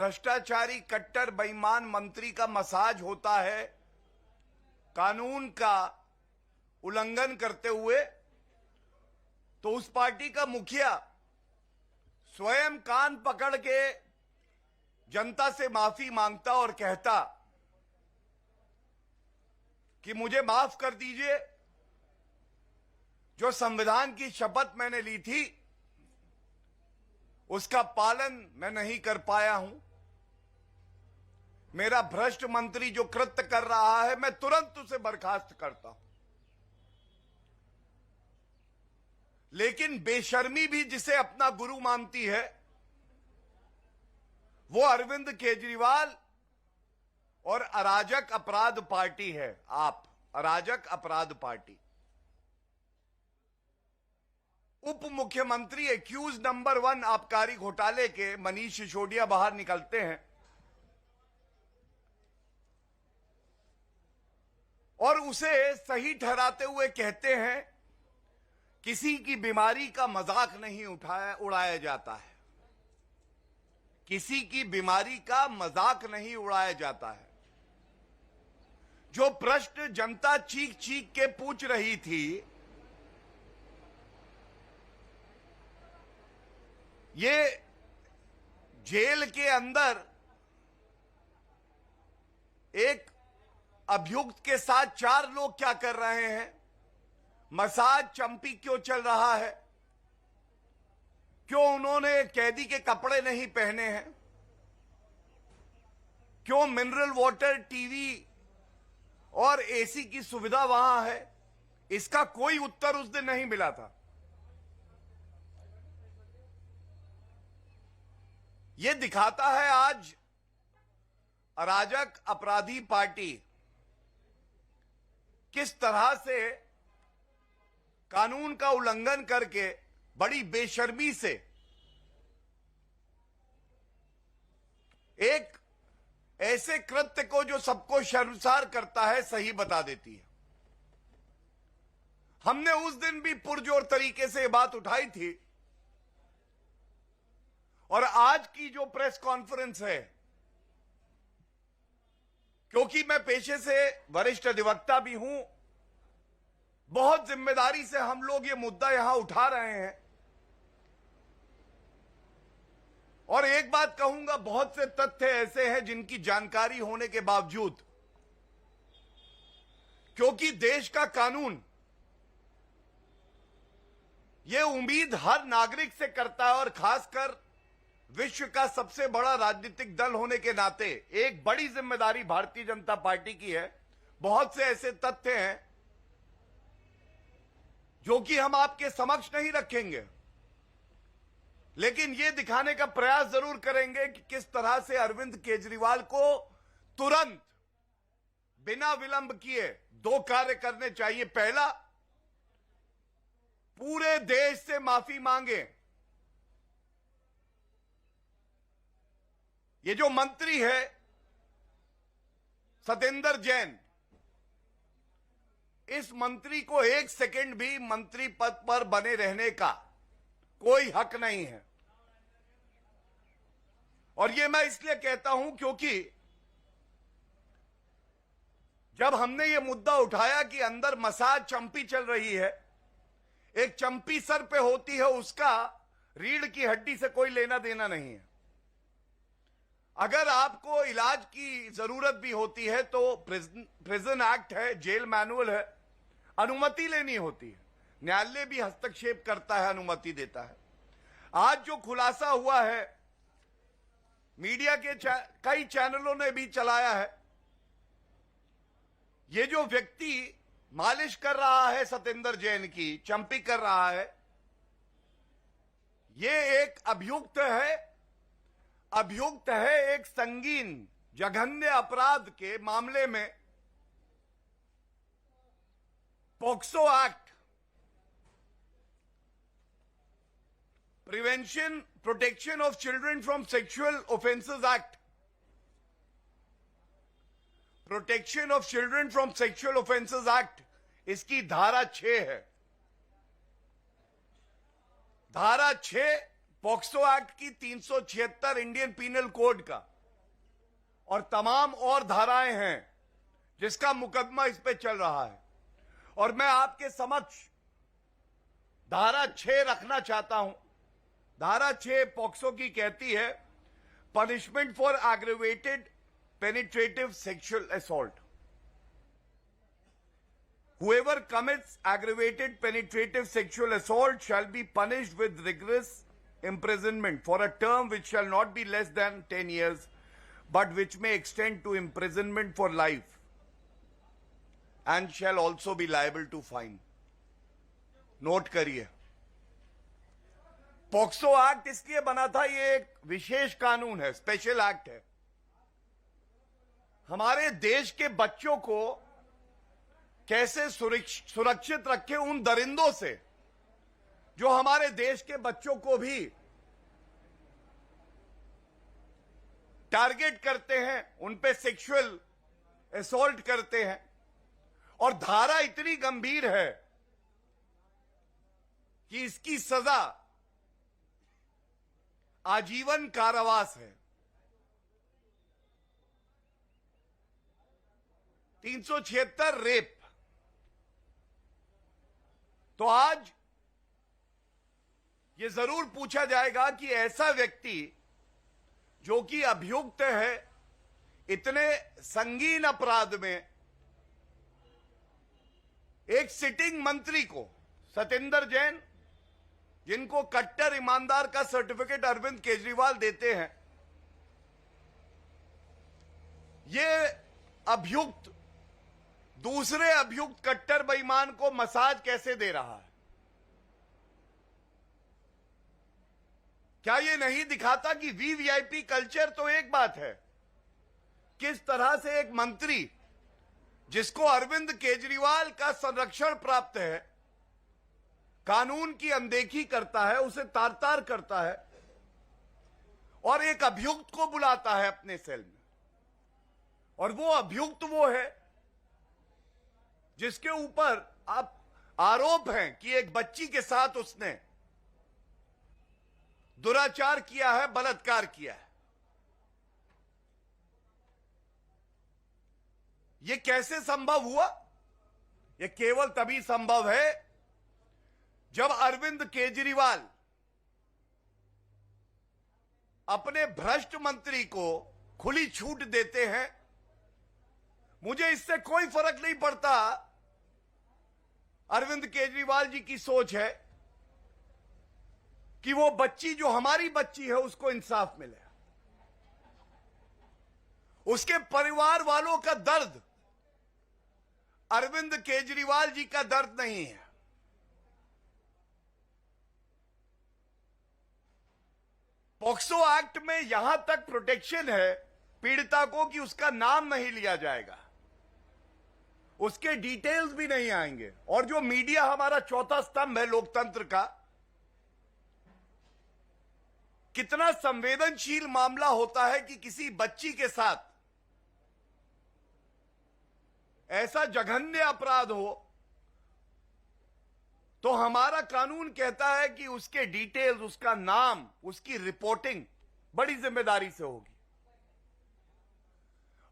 भ्रष्टाचारी कट्टर बेईमान मंत्री का मसाज होता है कानून का उल्लंघन करते हुए, तो उस पार्टी का मुखिया स्वयं कान पकड़ के जनता से माफी मांगता और कहता कि मुझे माफ कर दीजिए, जो संविधान की शपथ मैंने ली थी उसका पालन मैं नहीं कर पाया हूं। मेरा भ्रष्ट मंत्री जो कृत्य कर रहा है मैं तुरंत उसे बर्खास्त करता हूं। लेकिन बेशर्मी भी जिसे अपना गुरु मानती है वो अरविंद केजरीवाल और अराजक अपराध पार्टी है। आप अराजक अपराध पार्टी। उप मुख्यमंत्री एक्यूज नंबर 1 आबकारी घोटाले के मनीष सिसोदिया बाहर निकलते हैं और उसे सही ठहराते हुए कहते हैं किसी की बीमारी का मजाक नहीं उड़ाया जाता है। किसी की बीमारी का मजाक नहीं उड़ाया जाता है। जो प्रश्न जनता चीख चीख के पूछ रही थी, ये जेल के अंदर एक अभियुक्त के साथ 4 लोग क्या कर रहे हैं, मसाज चंपी क्यों चल रहा है, क्यों उन्होंने कैदी के कपड़े नहीं पहने हैं, क्यों मिनरल वाटर, टीवी और एसी की सुविधा वहां है, इसका कोई उत्तर उस दिन नहीं मिला था। यह दिखाता है आज अराजक अपराधी पार्टी किस तरह से कानून का उल्लंघन करके बड़ी बेशर्मी से एक ऐसे कृत्य को जो सबको शर्मसार करता है सही बता देती है। हमने उस दिन भी पुरजोर तरीके से ये बात उठाई थी और आज की जो प्रेस कॉन्फ्रेंस है, क्योंकि मैं पेशे से वरिष्ठ अधिवक्ता भी हूं, बहुत जिम्मेदारी से हम लोग ये मुद्दा यहां उठा रहे हैं। और एक बात कहूंगा, बहुत से तथ्य ऐसे हैं जिनकी जानकारी होने के बावजूद, क्योंकि देश का कानून ये उम्मीद हर नागरिक से करता है और खासकर विश्व का सबसे बड़ा राजनीतिक दल होने के नाते एक बड़ी जिम्मेदारी भारतीय जनता पार्टी की है। बहुत से ऐसे तथ्य हैं जो कि हम आपके समक्ष नहीं रखेंगे, लेकिन यह दिखाने का प्रयास जरूर करेंगे कि किस तरह से अरविंद केजरीवाल को तुरंत बिना विलंब किए 2 कार्य करने चाहिए। पहला, पूरे देश से माफी मांगे। ये जो मंत्री है सतेंद्र जैन, इस मंत्री को 1 सेकंड भी मंत्री पद पर बने रहने का कोई हक नहीं है। और ये मैं इसलिए कहता हूं क्योंकि जब हमने ये मुद्दा उठाया कि अंदर मसाज चंपी चल रही है, एक चंपी सर पे होती है, उसका रीढ़ की हड्डी से कोई लेना देना नहीं है। अगर आपको इलाज की जरूरत भी होती है तो प्रिजन एक्ट है, जेल मैनुअल है, अनुमति लेनी होती है। न्यायालय भी हस्तक्षेप करता है, अनुमति देता है। आज जो खुलासा हुआ है, मीडिया के कई चैनलों ने भी चलाया है, ये जो व्यक्ति मालिश कर रहा है सतेंद्र जैन की, चंपी कर रहा है, ये एक अभियुक्त है एक संगीन जघन्य अपराध के मामले में। POCSO act, prevention protection of children from sexual offences act, protection of children from sexual offences act, इसकी धारा 6 है। धारा 6 पॉक्सो एक्ट की 376 इंडियन पीनल कोड का और तमाम और धाराएं हैं जिसका मुकदमा इस पे चल रहा है। और मैं आपके समक्ष धारा 6 रखना चाहता हूं। धारा 6 पॉक्सो की कहती है, punishment for aggravated penetrative sexual assault. Whoever commits aggravated penetrative sexual assault shall be punished with rigorous imprisonment for a term which shall not be less than 10 years, but which may extend to imprisonment for life, and shall also be liable to fine. Note करिए, POCSO act इसलिए बना था, ये एक विशेष कानून है, special act है। हमारे देश के बच्चों को कैसे सुरक्षित रखे उन दरिंदों से जो हमारे देश के बच्चों को भी टारगेट करते हैं, उन पे सेक्सुअल असॉल्ट करते हैं। और धारा इतनी गंभीर है कि इसकी सजा आजीवन कारावास है। 376 रेप। तो आज ये जरूर पूछा जाएगा कि ऐसा व्यक्ति जो कि अभियुक्त है इतने संगीन अपराध में, एक सिटिंग मंत्री को, सत्येंद्र जैन, जिनको कट्टर ईमानदार का सर्टिफिकेट अरविंद केजरीवाल देते हैं, ये अभियुक्त दूसरे अभियुक्त कट्टर बेईमान को मसाज कैसे दे रहा है? क्या ये नहीं दिखाता कि वीवीआईपी कल्चर तो एक बात है, किस तरह से एक मंत्री जिसको अरविंद केजरीवाल का संरक्षण प्राप्त है, कानून की अनदेखी करता है, उसे तार तार करता है और एक अभियुक्त को बुलाता है अपने सेल में। और वो अभियुक्त वो है जिसके ऊपर आप आरोप हैं कि एक बच्ची के साथ उसने दुराचार किया है, बलात्कार किया है। ये कैसे संभव हुआ? ये केवल तभी संभव है जब अरविंद केजरीवाल अपने भ्रष्ट मंत्री को खुली छूट देते हैं। मुझे इससे कोई फर्क नहीं पड़ता अरविंद केजरीवाल जी की सोच है कि वो बच्ची जो हमारी बच्ची है उसको इंसाफ मिले। उसके परिवार वालों का दर्द अरविंद केजरीवाल जी का दर्द नहीं है। पॉक्सो एक्ट में यहां तक प्रोटेक्शन है पीड़िता को कि उसका नाम नहीं लिया जाएगा, उसके डिटेल्स भी नहीं आएंगे। और जो मीडिया हमारा चौथा स्तंभ है लोकतंत्र का, कितना संवेदनशील मामला होता है कि किसी बच्ची के साथ ऐसा जघन्य अपराध हो तो हमारा कानून कहता है कि उसके डिटेल्स, उसका नाम, उसकी रिपोर्टिंग बड़ी जिम्मेदारी से होगी।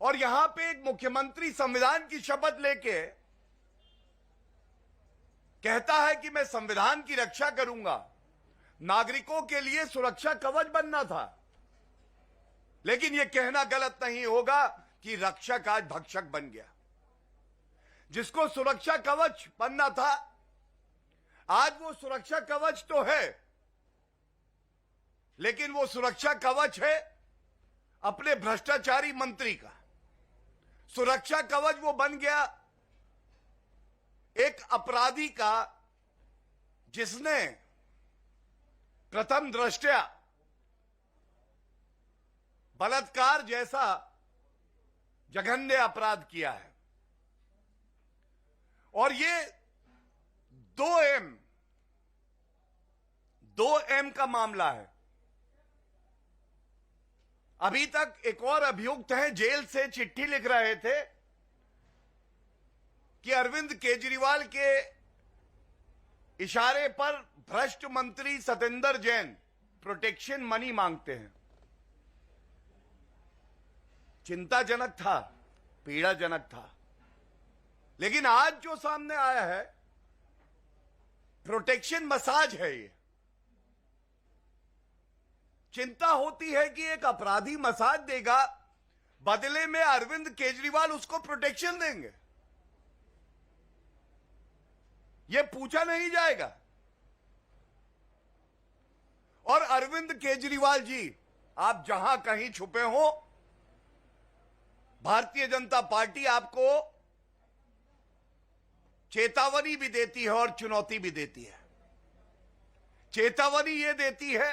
और यहां पे एक मुख्यमंत्री संविधान की शपथ लेके कहता है कि मैं संविधान की रक्षा करूंगा। नागरिकों के लिए सुरक्षा कवच बनना था, लेकिन यह कहना गलत नहीं होगा कि रक्षक आज भक्षक बन गया। जिसको सुरक्षा कवच बनना था, आज वो सुरक्षा कवच तो है, लेकिन वो सुरक्षा कवच है अपने भ्रष्टाचारी मंत्री का। सुरक्षा कवच वो बन गया एक अपराधी का जिसने प्रथम दृष्टया बलात्कार जैसा जघन्य अपराध किया है। और ये 2M का मामला है। अभी तक एक और अभियुक्त हैं, जेल से चिट्ठी लिख रहे थे कि अरविंद केजरीवाल के इशारे पर भ्रष्ट मंत्री सत्येंद्र जैन प्रोटेक्शन मनी मांगते हैं। चिंताजनक था, पीड़ाजनक था। लेकिन आज जो सामने आया है, प्रोटेक्शन मसाज है ये। चिंता होती है कि एक अपराधी मसाज देगा, बदले में अरविंद केजरीवाल उसको प्रोटेक्शन देंगे। ये पूछा नहीं जाएगा। और अरविंद केजरीवाल जी, आप जहां कहीं छुपे हो, भारतीय जनता पार्टी आपको चेतावनी भी देती है और चुनौती भी देती है। चेतावनी यह देती है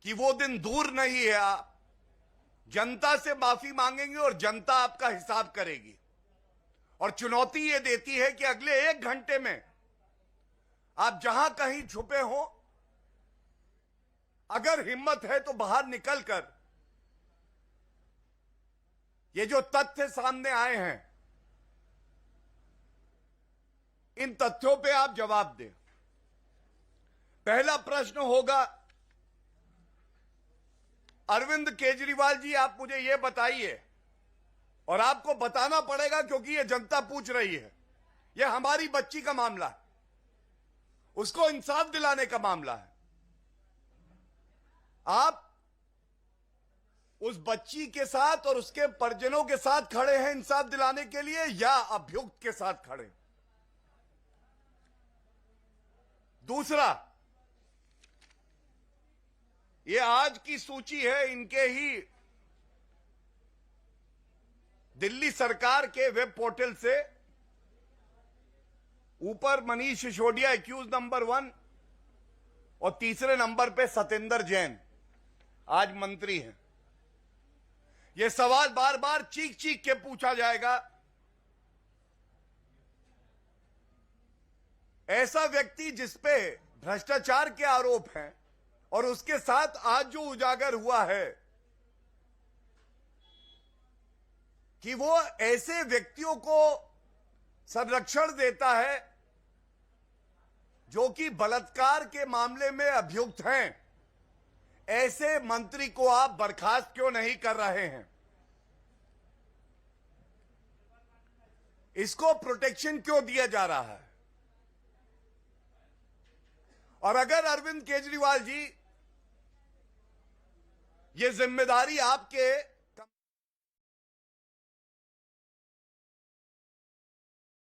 कि वो दिन दूर नहीं है, आप जनता से माफी मांगेंगे और जनता आपका हिसाब करेगी। और चुनौती ये देती है कि अगले 1 घंटे में आप जहां कहीं छुपे हो, अगर हिम्मत है तो बाहर निकलकर ये जो तथ्य सामने आए हैं, इन तथ्यों पे आप जवाब दें। पहला प्रश्न होगा, अरविंद केजरीवाल जी, आप मुझे यह बताइए, और आपको बताना पड़ेगा क्योंकि यह जनता पूछ रही है, यह हमारी बच्ची का मामला है, उसको इंसाफ दिलाने का मामला है। आप उस बच्ची के साथ और उसके परिजनों के साथ खड़े हैं इंसाफ दिलाने के लिए, या अभियुक्त के साथ खड़े? दूसरा, ये आज की सूची है, इनके ही दिल्ली सरकार के वेब पोर्टल से। ऊपर मनीष सिसोदिया एक्यूज नंबर 1 और तीसरे नंबर पे सतेंद्र जैन, आज मंत्री हैं। यह सवाल बार बार चीख चीख के पूछा जाएगा, ऐसा व्यक्ति जिसपे भ्रष्टाचार के आरोप हैं और उसके साथ आज जो उजागर हुआ है कि वो ऐसे व्यक्तियों को संरक्षण देता है जो कि बलात्कार के मामले में अभियुक्त हैं, ऐसे मंत्री को आप बर्खास्त क्यों नहीं कर रहे हैं? इसको प्रोटेक्शन क्यों दिया जा रहा है? और अगर अरविंद केजरीवाल जी, ये जिम्मेदारी आपके